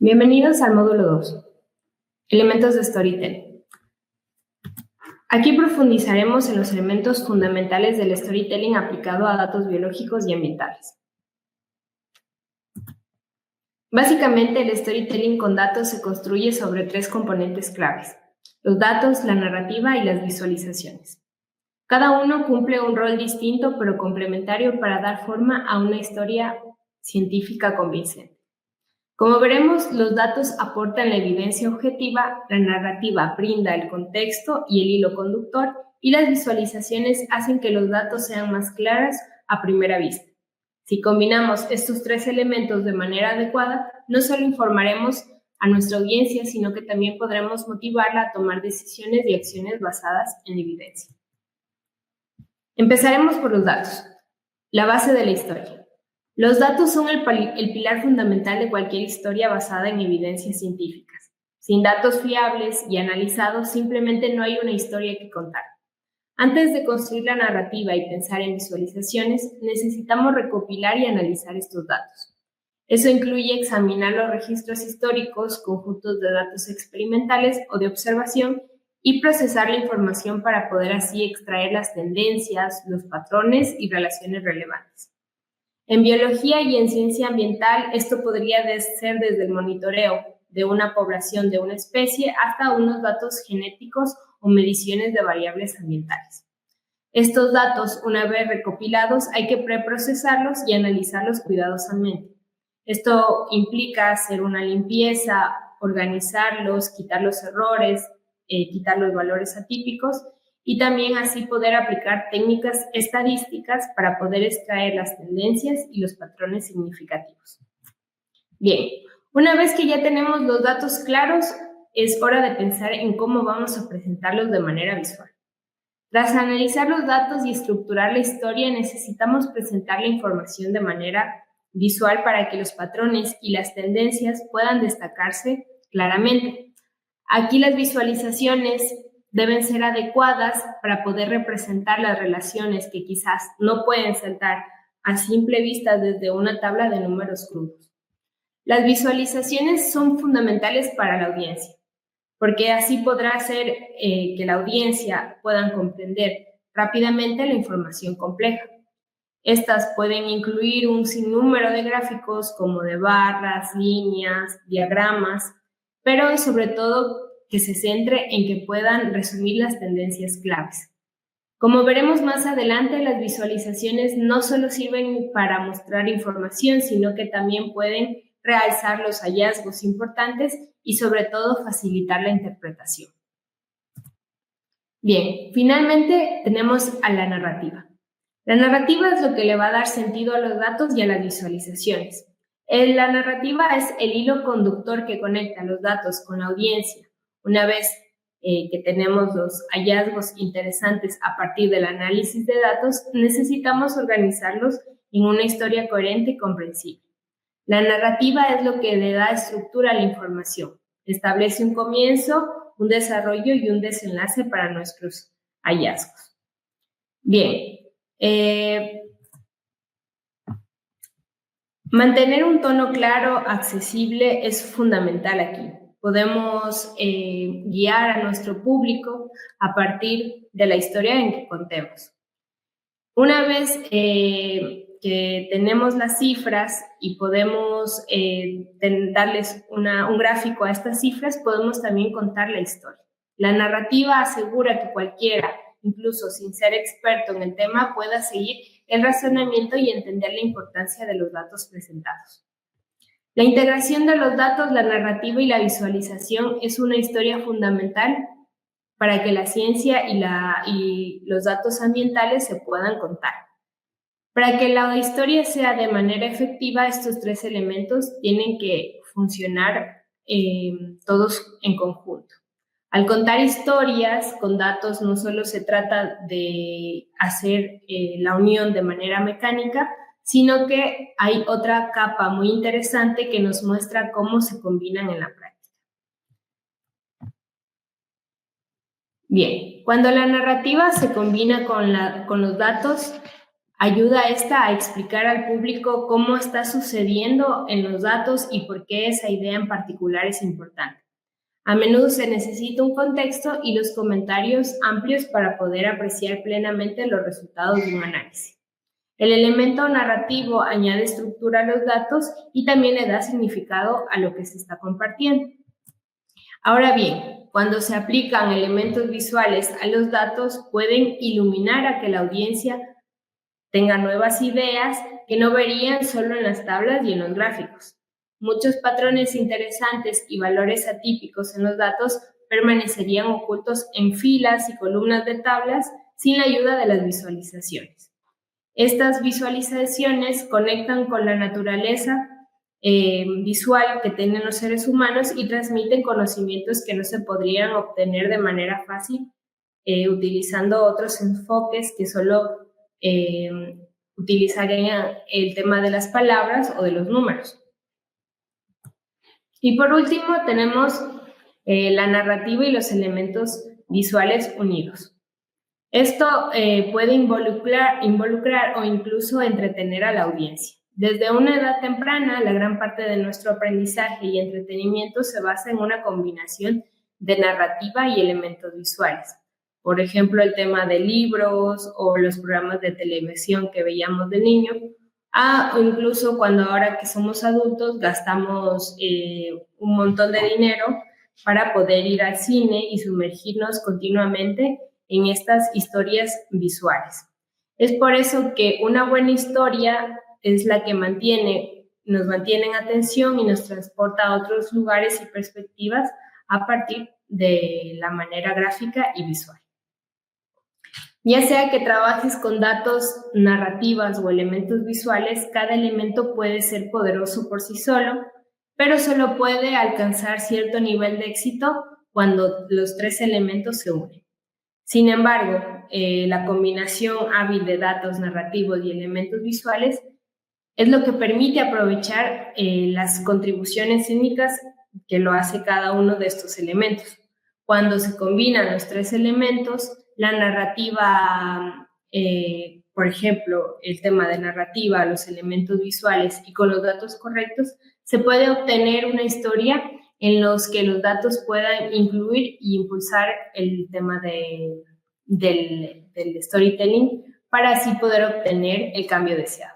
Bienvenidos al módulo 2, elementos de storytelling. Aquí profundizaremos en los elementos fundamentales del storytelling aplicado a datos biológicos y ambientales. Básicamente, el storytelling con datos se construye sobre tres componentes claves: los datos, la narrativa y las visualizaciones. Cada uno cumple un rol distinto pero complementario para dar forma a una historia científica convincente. Como veremos, los datos aportan la evidencia objetiva, la narrativa brinda el contexto y el hilo conductor, y las visualizaciones hacen que los datos sean más claros a primera vista. Si combinamos estos tres elementos de manera adecuada, no solo informaremos a nuestra audiencia, sino que también podremos motivarla a tomar decisiones y acciones basadas en evidencia. Empezaremos por los datos, la base de la historia. Los datos son el pilar fundamental de cualquier historia basada en evidencias científicas. Sin datos fiables y analizados, simplemente no hay una historia que contar. Antes de construir la narrativa y pensar en visualizaciones, necesitamos recopilar y analizar estos datos. Eso incluye examinar los registros históricos, conjuntos de datos experimentales o de observación, y procesar la información para poder así extraer las tendencias, los patrones y relaciones relevantes. En biología y en ciencia ambiental, esto podría ser desde el monitoreo de una población de una especie hasta unos datos genéticos o mediciones de variables ambientales. Estos datos, una vez recopilados, hay que preprocesarlos y analizarlos cuidadosamente. Esto implica hacer una limpieza, organizarlos, quitar los errores, quitar los valores atípicos, y también así poder aplicar técnicas estadísticas para poder extraer las tendencias y los patrones significativos. Bien, una vez que ya tenemos los datos claros, es hora de pensar en cómo vamos a presentarlos de manera visual. Tras analizar los datos y estructurar la historia, necesitamos presentar la información de manera visual para que los patrones y las tendencias puedan destacarse claramente. Aquí las visualizaciones deben ser adecuadas para poder representar las relaciones que quizás no pueden saltar a simple vista desde una tabla de números crudos. Las visualizaciones son fundamentales para la audiencia, porque así podrá hacer que la audiencia pueda comprender rápidamente la información compleja. Estas pueden incluir un sinnúmero de gráficos como de barras, líneas, diagramas, pero sobre todo que se centre en que puedan resumir las tendencias claves. Como veremos más adelante, las visualizaciones no solo sirven para mostrar información, sino que también pueden realzar los hallazgos importantes y sobre todo facilitar la interpretación. Bien, finalmente tenemos a la narrativa. La narrativa es lo que le va a dar sentido a los datos y a las visualizaciones. La narrativa es el hilo conductor que conecta los datos con la audiencia. Una vez que tenemos los hallazgos interesantes a partir del análisis de datos, necesitamos organizarlos en una historia coherente y comprensible. La narrativa es lo que le da estructura a la información. Establece un comienzo, un desarrollo y un desenlace para nuestros hallazgos. Bien. Mantener un tono claro, accesible, es fundamental aquí. Podemos guiar a nuestro público a partir de la historia en que contemos. Una vez que tenemos las cifras y podemos darles un gráfico a estas cifras, podemos también contar la historia. La narrativa asegura que cualquiera, incluso sin ser experto en el tema, pueda seguir el razonamiento y entender la importancia de los datos presentados. La integración de los datos, la narrativa y la visualización es una historia fundamental para que la ciencia y los datos ambientales se puedan contar. Para que la historia sea de manera efectiva, estos tres elementos tienen que funcionar todos en conjunto. Al contar historias con datos, no solo se trata de hacer la unión de manera mecánica, sino que hay otra capa muy interesante que nos muestra cómo se combinan en la práctica. Bien, cuando la narrativa se combina con los datos, Ayuda esta a explicar al público cómo está sucediendo en los datos y por qué esa idea en particular es importante. A menudo se necesita un contexto y los comentarios amplios para poder apreciar plenamente los resultados de un análisis. El elemento narrativo añade estructura a los datos y también le da significado a lo que se está compartiendo. Ahora bien, cuando se aplican elementos visuales a los datos, pueden iluminar a que la audiencia tenga nuevas ideas que no verían solo en las tablas y en los gráficos. Muchos patrones interesantes y valores atípicos en los datos permanecerían ocultos en filas y columnas de tablas sin la ayuda de las visualizaciones. Estas visualizaciones conectan con la naturaleza visual que tienen los seres humanos y transmiten conocimientos que no se podrían obtener de manera fácil utilizando otros enfoques que solo utilizarían el tema de las palabras o de los números. Y por último tenemos la narrativa y los elementos visuales unidos. Esto puede involucrar o incluso entretener a la audiencia. Desde una edad temprana, la gran parte de nuestro aprendizaje y entretenimiento se basa en una combinación de narrativa y elementos visuales. Por ejemplo, el tema de libros o los programas de televisión que veíamos de niño, o incluso cuando ahora que somos adultos gastamos un montón de dinero para poder ir al cine y sumergirnos continuamente en estas historias visuales. Es por eso que una buena historia es la que nos mantiene en atención y nos transporta a otros lugares y perspectivas a partir de la manera gráfica y visual. Ya sea que trabajes con datos, narrativas o elementos visuales, cada elemento puede ser poderoso por sí solo, pero solo puede alcanzar cierto nivel de éxito cuando los tres elementos se unen. Sin embargo, la combinación hábil de datos narrativos y elementos visuales es lo que permite aprovechar las contribuciones únicas que lo hace cada uno de estos elementos. Cuando se combinan los tres elementos, la narrativa, por ejemplo, el tema de narrativa, los elementos visuales y con los datos correctos, se puede obtener una historia en los que los datos puedan incluir y impulsar el tema del storytelling para así poder obtener el cambio deseado.